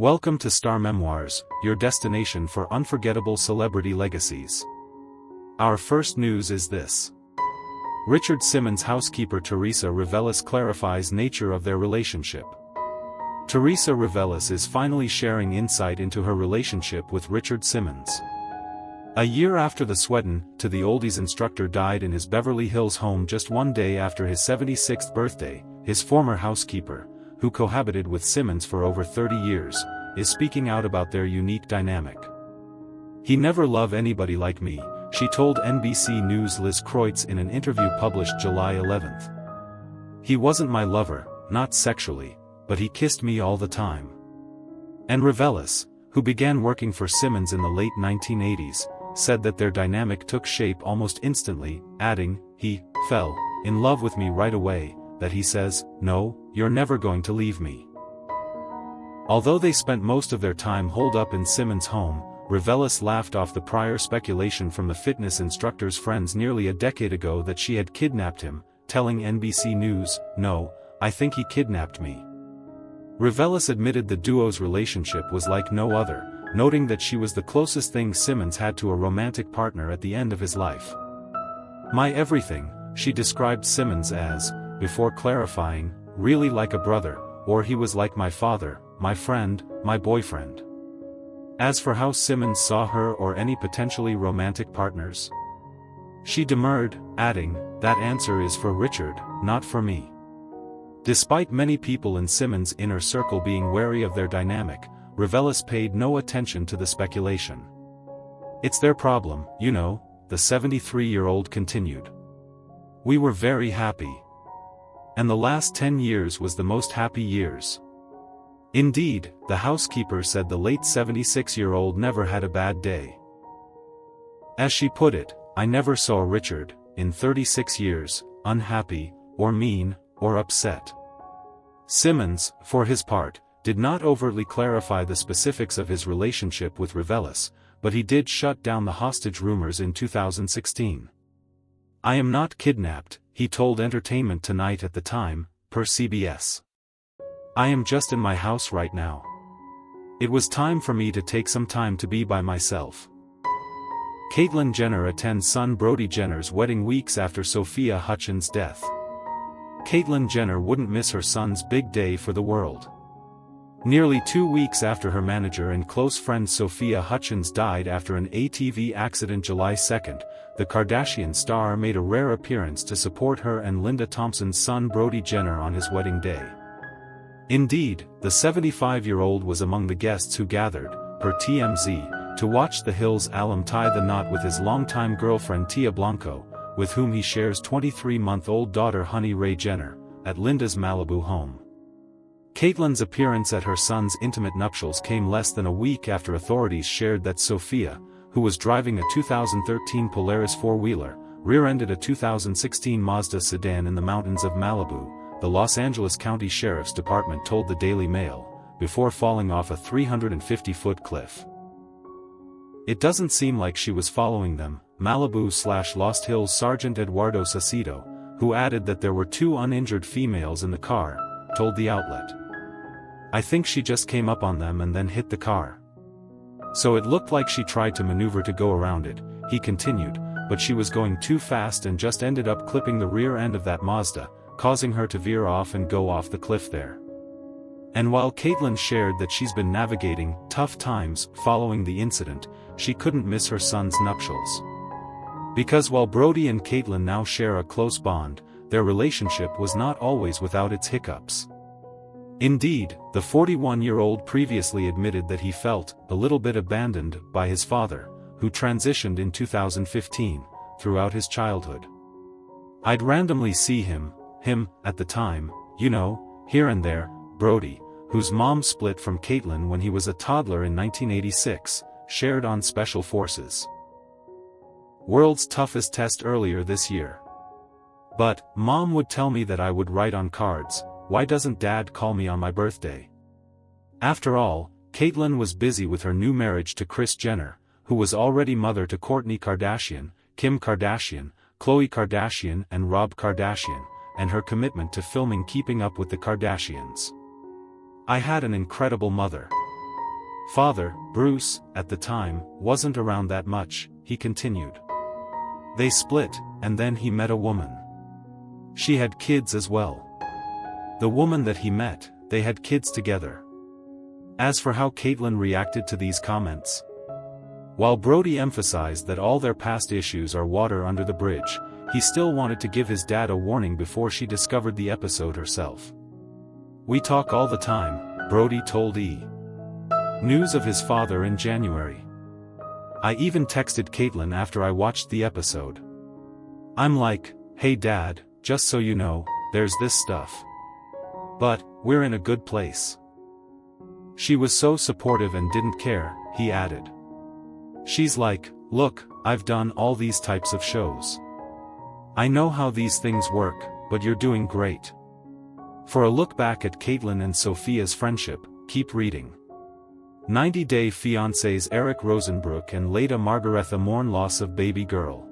Welcome to Star Memoirs, your destination for unforgettable celebrity legacies. Our first news is this. Richard Simmons' housekeeper Teresa Reveles clarifies nature of their relationship. Teresa Reveles is finally sharing insight into her relationship with Richard Simmons. A year after the Sweden to the Oldies instructor died in his Beverly Hills home just one day after his 76th birthday, his former housekeeper, who cohabited with Simmons for over 30 years, is speaking out about their unique dynamic. "He never loved anybody like me," she told NBC News' Liz Kreutz in an interview published July 11th. "He wasn't my lover, not sexually, but he kissed me all the time." And Reveles, who began working for Simmons in the late 1980s, said that their dynamic took shape almost instantly, adding, "He fell in love with me right away, that he says, 'No, you're never going to leave me.'" Although they spent most of their time holed up in Simmons' home, Reveles laughed off the prior speculation from the fitness instructor's friends nearly a decade ago that she had kidnapped him, telling NBC News, "No, I think he kidnapped me." Reveles admitted the duo's relationship was like no other, noting that she was the closest thing Simmons had to a romantic partner at the end of his life. "My everything," she described Simmons as, before clarifying, "really like a brother, or he was like my father, my friend, my boyfriend." As for how Simmons saw her or any potentially romantic partners, she demurred, adding, "That answer is for Richard, not for me." Despite many people in Simmons' inner circle being wary of their dynamic, Reveles paid no attention to the speculation. "It's their problem, you know," the 73-year-old continued. "We were very happy. And the last 10 years was the most happy years." Indeed, the housekeeper said the late 76-year-old never had a bad day. As she put it, "I never saw Richard, in 36 years, unhappy, or mean, or upset." Simmons, for his part, did not overtly clarify the specifics of his relationship with Reveles, but he did shut down the hostage rumors in 2016. "I am not kidnapped," he told Entertainment Tonight at the time, per CBS. "I am just in my house right now. It was time for me to take some time to be by myself." Caitlyn Jenner attends son Brody Jenner's wedding weeks after Sophia Hutchins' death. Caitlyn Jenner wouldn't miss her son's big day for the world. Nearly 2 weeks after her manager and close friend Sophia Hutchins died after an ATV accident July 2nd, the Kardashian star made a rare appearance to support her and Linda Thompson's son Brody Jenner on his wedding day. Indeed, the 75-year-old was among the guests who gathered, per TMZ, to watch the Hills alum tie the knot with his longtime girlfriend Tia Blanco, with whom he shares 23-month-old daughter Honey Ray Jenner, at Linda's Malibu home. Caitlyn's appearance at her son's intimate nuptials came less than a week after authorities shared that Sophia, who was driving a 2013 Polaris four-wheeler, rear-ended a 2016 Mazda sedan in the mountains of Malibu, the Los Angeles County Sheriff's Department told the Daily Mail, before falling off a 350-foot cliff. "It doesn't seem like she was following them," Malibu/Lost Hills Sergeant Eduardo Sacido, who added that there were 2 uninjured females in the car, told the outlet. "I think she just came up on them and then hit the car. So it looked like she tried to maneuver to go around it," he continued, "but she was going too fast and just ended up clipping the rear end of that Mazda, causing her to veer off and go off the cliff there." And while Caitlyn shared that she's been navigating tough times following the incident, she couldn't miss her son's nuptials. Because while Brody and Caitlyn now share a close bond, their relationship was not always without its hiccups. Indeed, the 41-year-old previously admitted that he felt a little bit abandoned by his father, who transitioned in 2015, throughout his childhood. "I'd randomly see him, at the time, you know, here and there," Brody, whose mom split from Caitlyn when he was a toddler in 1986, shared on Special Forces. World's toughest test earlier this year. "But, Mom would tell me that I would write on cards, 'Why doesn't Dad call me on my birthday?'" After all, Caitlyn was busy with her new marriage to Kris Jenner, who was already mother to Kourtney Kardashian, Kim Kardashian, Khloe Kardashian and Rob Kardashian, and her commitment to filming Keeping Up with the Kardashians. "I had an incredible mother. Father, Bruce, at the time, wasn't around that much, he continued. They split, and then he met a woman. She had kids as well. The woman that he met, they had kids together. As for how Caitlyn reacted to these comments, while Brody emphasized that all their past issues are water under the bridge, he still wanted to give his dad a warning before she discovered the episode herself. We talk all the time, Brody told E! News of his father in January. I even texted Caitlyn after I watched the episode. I'm like, hey dad, just so you know, there's this stuff. But, we're in a good place. She was so supportive and didn't care, he added. She's like, look, I've done all these types of shows. I know how these things work, but you're doing great. For a look back at Caitlyn and Sophia's friendship, keep reading. 90 Day Fiancés Eric Rosenbrook and Leda Margaretha mourn loss of baby girl.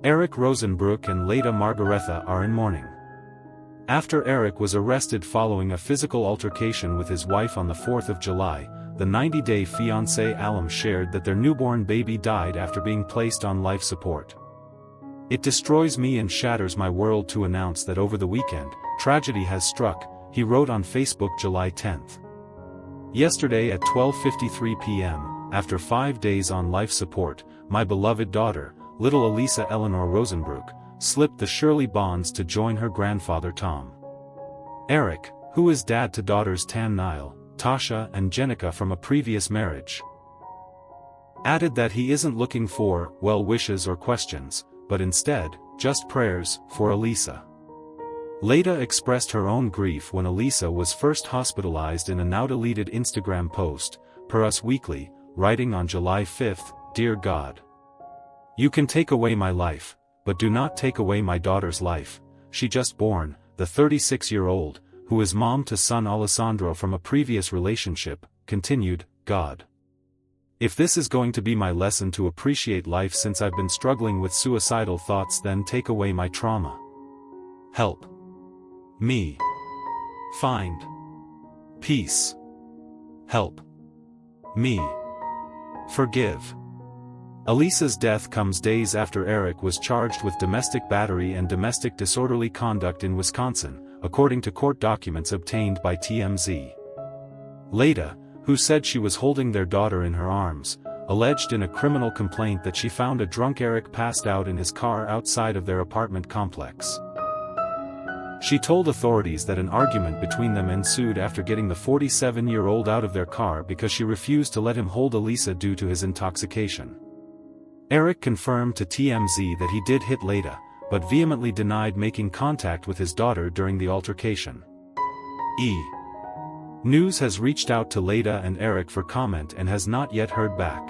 Eric Rosenbrook and Leda Margaretha are in mourning. After Eric was arrested following a physical altercation with his wife on the 4th of July, the 90 Day Fiancé alum shared that their newborn baby died after being placed on life support. It destroys me and shatters my world to announce that over the weekend, tragedy has struck, he wrote on Facebook July 10th. Yesterday at 12:53 p.m., after 5 days on life support, my beloved daughter, little Elisa Eleanor Rosenbrook, slipped the Shirley bonds to join her grandfather Tom. Eric, who is dad to daughters Tam Nile, Tasha and Jenica from a previous marriage, added that he isn't looking for well wishes or questions, but instead, just prayers for Elisa. Leda expressed her own grief when Elisa was first hospitalized in a now-deleted Instagram post, per Us Weekly, writing on July 5, "Dear God, you can take away my life, but do not take away my daughter's life, she just born," the 36-year-old, who is mom to son Alessandro from a previous relationship, continued, "God, if this is going to be my lesson to appreciate life since I've been struggling with suicidal thoughts, then take away my trauma. Help me find peace. Help me forgive." Elisa's death comes days after Eric was charged with domestic battery and domestic disorderly conduct in Wisconsin, according to court documents obtained by TMZ. Leda, who said she was holding their daughter in her arms, alleged in a criminal complaint that she found a drunk Eric passed out in his car outside of their apartment complex. She told authorities that an argument between them ensued after getting the 47-year-old out of their car because she refused to let him hold Elisa due to his intoxication. Eric confirmed to TMZ that he did hit Leda, but vehemently denied making contact with his daughter during the altercation. News has reached out to Leda and Eric for comment and has not yet heard back.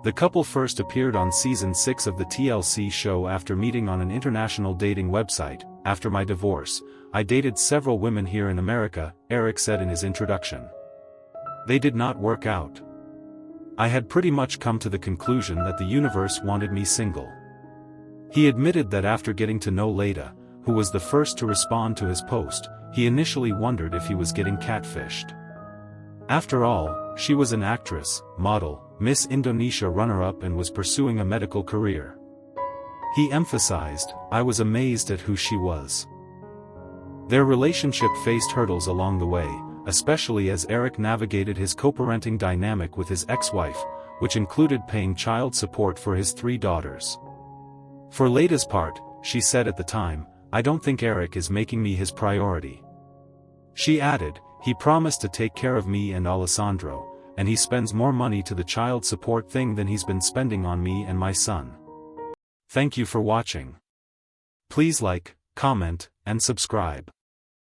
The couple first appeared on season 6 of the TLC show after meeting on an international dating website. "After my divorce, I dated several women here in America," Eric said in his introduction. "They did not work out. I had pretty much come to the conclusion that the universe wanted me single." He admitted that after getting to know Leda, who was the first to respond to his post, he initially wondered if he was getting catfished. After all, she was an actress, model, Miss Indonesia runner-up and was pursuing a medical career. He emphasized, "I was amazed at who she was." Their relationship faced hurdles along the way, especially as Eric navigated his co-parenting dynamic with his ex-wife, which included paying child support for his 3 daughters. For Leda's part, she said at the time, "I don't think Eric is making me his priority." She added, "He promised to take care of me and Alessandro, and he spends more money to the child support thing than he's been spending on me and my son." Thank you for watching. Please like, comment, and subscribe.